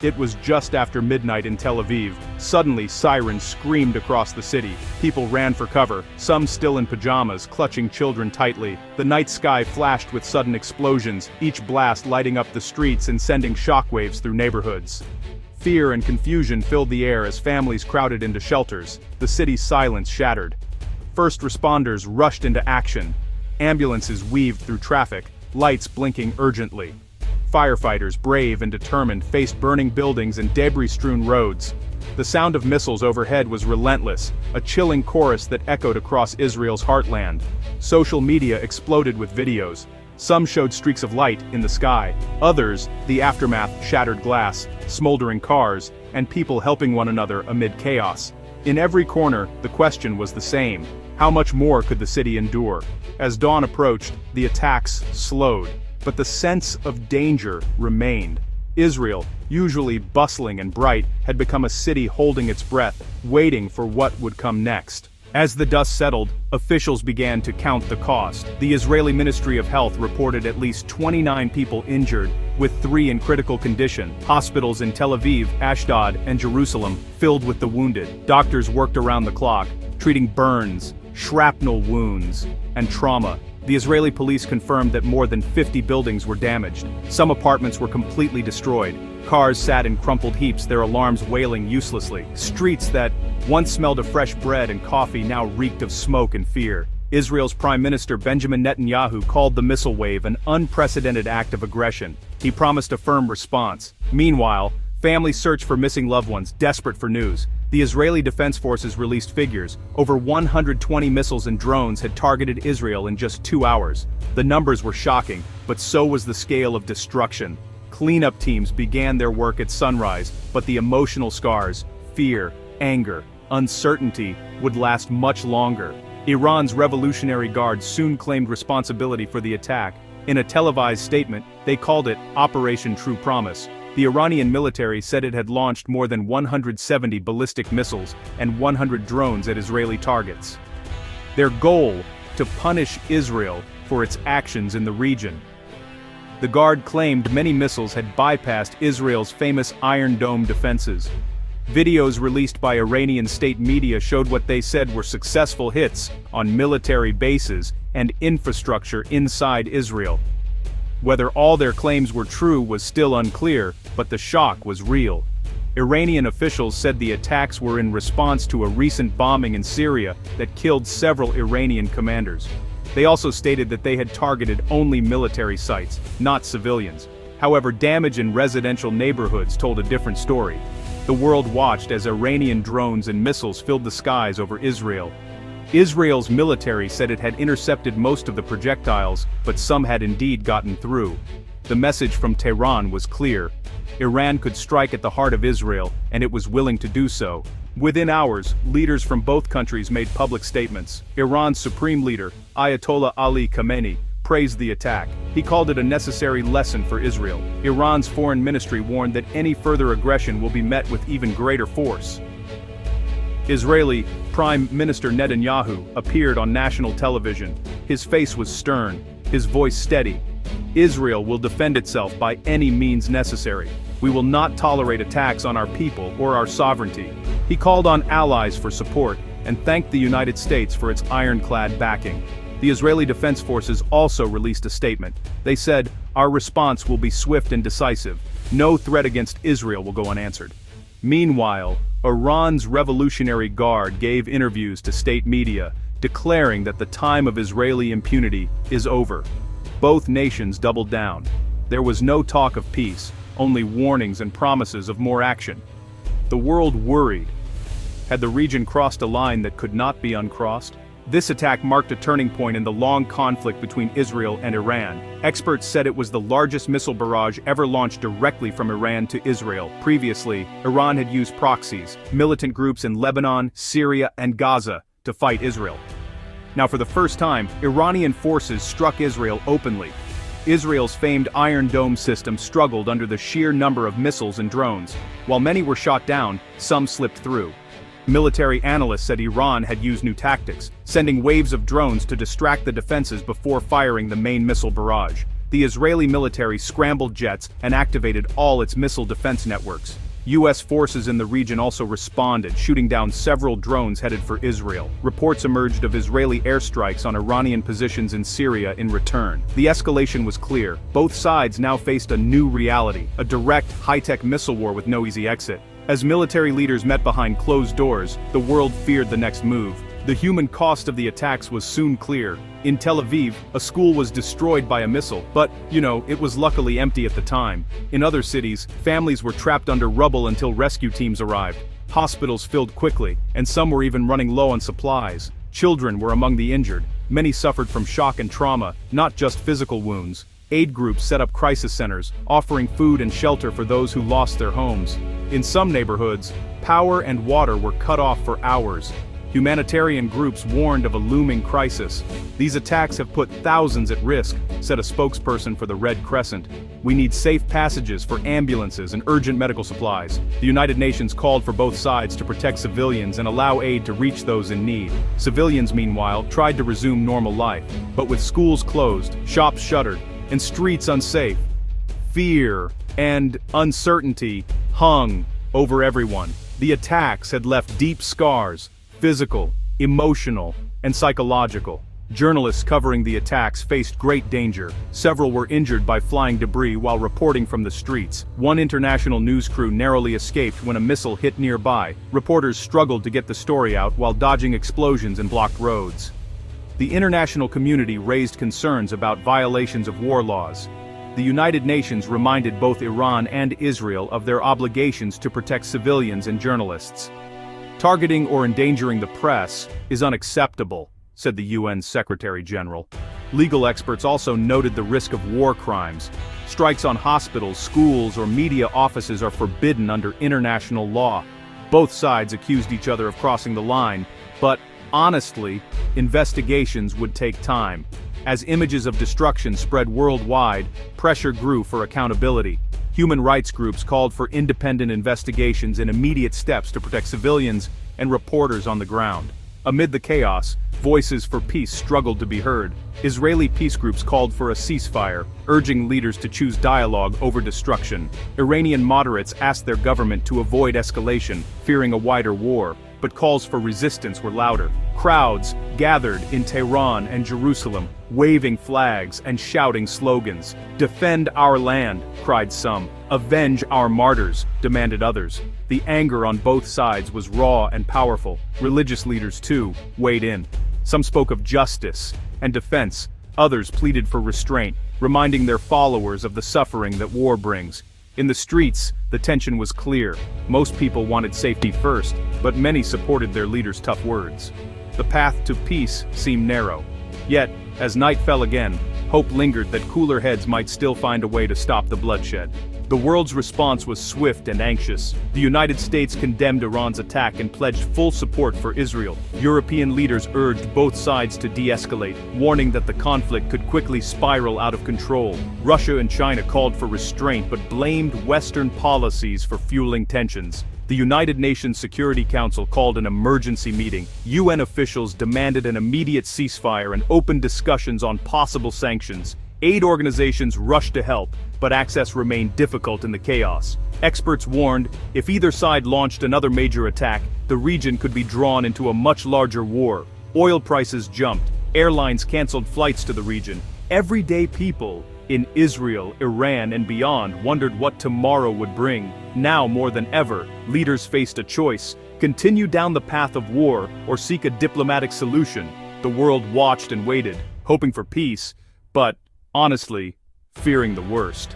It was just after midnight in Tel Aviv. Suddenly, sirens screamed across the city. People ran for cover, some still in pajamas, clutching children tightly. The night sky flashed with sudden explosions, each blast lighting up the streets and sending shockwaves through neighborhoods. Fear and confusion filled the air as families crowded into shelters. The city's silence shattered. First responders rushed into action. Ambulances weaved through traffic, lights blinking urgently. Firefighters, brave and determined, faced burning buildings and debris-strewn roads. The sound of missiles overhead was relentless, a chilling chorus that echoed across Israel's heartland. Social media exploded with videos. Some showed streaks of light in the sky, others, the aftermath, shattered glass, smoldering cars, and people helping one another amid chaos. In every corner, the question was the same: how much more could the city endure? As dawn approached, the attacks slowed. But the sense of danger remained. Israel, usually bustling and bright, had become a city holding its breath, waiting for what would come next. As the dust settled, officials began to count the cost. The Israeli Ministry of Health reported at least 29 people injured, with 3 in critical condition. Hospitals in Tel Aviv, Ashdod, and Jerusalem filled with the wounded. Doctors worked around the clock, treating burns, shrapnel wounds, and trauma. The Israeli police confirmed that more than 50 buildings were damaged. Some apartments were completely destroyed. Cars sat in crumpled heaps, their alarms wailing uselessly. Streets that once smelled of fresh bread and coffee now reeked of smoke and fear. Israel's Prime Minister Benjamin Netanyahu called the missile wave an unprecedented act of aggression. He promised a firm response. Meanwhile, families searched for missing loved ones, desperate for news. The Israeli Defense Forces released figures. Over 120 missiles and drones had targeted Israel in just 2 hours. The numbers were shocking, but so was the scale of destruction. Cleanup teams began their work at sunrise, but the emotional scars, fear, anger, uncertainty, would last much longer. Iran's Revolutionary Guard soon claimed responsibility for the attack. In a televised statement, they called it Operation True Promise. The Iranian military said it had launched more than 170 ballistic missiles and 100 drones at Israeli targets. Their goal: to punish Israel for its actions in the region. The Guard claimed many missiles had bypassed Israel's famous Iron Dome defenses. Videos released by Iranian state media showed what they said were successful hits on military bases and infrastructure inside Israel. Whether all their claims were true was still unclear, but the shock was real. Iranian officials said the attacks were in response to a recent bombing in Syria that killed several Iranian commanders. They also stated that they had targeted only military sites, not civilians. However, damage in residential neighborhoods told a different story. The world watched as Iranian drones and missiles filled the skies over Israel. Israel's military said it had intercepted most of the projectiles, but some had indeed gotten through. The message from Tehran was clear. Iran could strike at the heart of Israel, and it was willing to do so. Within hours, leaders from both countries made public statements. Iran's supreme leader, Ayatollah Ali Khamenei, praised the attack. He called it a necessary lesson for Israel. Iran's foreign ministry warned that any further aggression will be met with even greater force. Israeli Prime Minister Netanyahu appeared on national television. His face was stern, his voice steady. Israel will defend itself by any means necessary. We will not tolerate attacks on our people or our sovereignty. He called on allies for support and thanked the United States for its ironclad backing. The Israeli Defense Forces also released a statement. They said, "Our response will be swift and decisive. No threat against Israel will go unanswered." Meanwhile, Iran's Revolutionary Guard gave interviews to state media, declaring that the time of Israeli impunity is over. Both nations doubled down. There was no talk of peace, only warnings and promises of more action. The world worried. Had the region crossed a line that could not be uncrossed? This attack marked a turning point in the long conflict between Israel and Iran. Experts said it was the largest missile barrage ever launched directly from Iran to Israel. Previously, Iran had used proxies, militant groups in Lebanon, Syria, and Gaza, to fight Israel. Now, for the first time, Iranian forces struck Israel openly. Israel's famed Iron Dome system struggled under the sheer number of missiles and drones. While many were shot down, some slipped through. Military analysts said Iran had used new tactics, sending waves of drones to distract the defenses before firing the main missile barrage. The Israeli military scrambled jets and activated all its missile defense networks. U.S. forces in the region also responded, shooting down several drones headed for Israel. Reports emerged of Israeli airstrikes on Iranian positions in Syria in return. The escalation was clear. Both sides now faced a new reality, a direct, high-tech missile war with no easy exit. As military leaders met behind closed doors, the world feared the next move. The human cost of the attacks was soon clear. In Tel Aviv, a school was destroyed by a missile, but, it was luckily empty at the time. In other cities, families were trapped under rubble until rescue teams arrived. Hospitals filled quickly, and some were even running low on supplies. Children were among the injured. Many suffered from shock and trauma, not just physical wounds. Aid groups set up crisis centers, offering food and shelter for those who lost their homes. In some neighborhoods, power and water were cut off for hours. Humanitarian groups warned of a looming crisis. "These attacks have put thousands at risk," said a spokesperson for the Red Crescent. "We need safe passages for ambulances and urgent medical supplies." The United Nations called for both sides to protect civilians and allow aid to reach those in need. Civilians, meanwhile, tried to resume normal life. But with schools closed, shops shuttered, and streets unsafe, fear and uncertainty hung over everyone. The attacks had left deep scars, physical, emotional, and psychological. Journalists covering the attacks faced great danger. Several were injured by flying debris while reporting from the streets. One international news crew narrowly escaped when a missile hit nearby. Reporters struggled to get the story out while dodging explosions and blocked roads. The international community raised concerns about violations of war laws. The United Nations reminded both Iran and Israel of their obligations to protect civilians and journalists. "Targeting or endangering the press is unacceptable," said the UN Secretary General. Legal experts also noted the risk of war crimes. Strikes on hospitals, schools, or media offices are forbidden under international law. Both sides accused each other of crossing the line, but, honestly, investigations would take time. As images of destruction spread worldwide, pressure grew for accountability. Human rights groups called for independent investigations and immediate steps to protect civilians and reporters on the ground. Amid the chaos, voices for peace struggled to be heard. Israeli peace groups called for a ceasefire, urging leaders to choose dialogue over destruction. Iranian moderates asked their government to avoid escalation, fearing a wider war, but calls for resistance were louder. Crowds gathered in Tehran and Jerusalem, waving flags and shouting slogans. "Defend our land," cried some. "Avenge our martyrs," demanded others. The anger on both sides was raw and powerful. Religious leaders, too, weighed in. Some spoke of justice and defense. Others pleaded for restraint, reminding their followers of the suffering that war brings. In the streets, the tension was clear. Most people wanted safety first, but many supported their leaders' tough words. The path to peace seemed narrow. Yet, as night fell again, hope lingered that cooler heads might still find a way to stop the bloodshed. The world's response was swift and anxious. The United States condemned Iran's attack and pledged full support for Israel. European leaders urged both sides to de-escalate, warning that the conflict could quickly spiral out of control. Russia and China called for restraint but blamed Western policies for fueling tensions. The United Nations Security Council called an emergency meeting. UN officials demanded an immediate ceasefire and open discussions on possible sanctions. Aid organizations rushed to help, but access remained difficult in the chaos. Experts warned, if either side launched another major attack, the region could be drawn into a much larger war. Oil prices jumped, airlines canceled flights to the region. Everyday people in Israel, Iran, and beyond wondered what tomorrow would bring. Now more than ever, leaders faced a choice: continue down the path of war or seek a diplomatic solution. The world watched and waited, hoping for peace, but honestly, fearing the worst.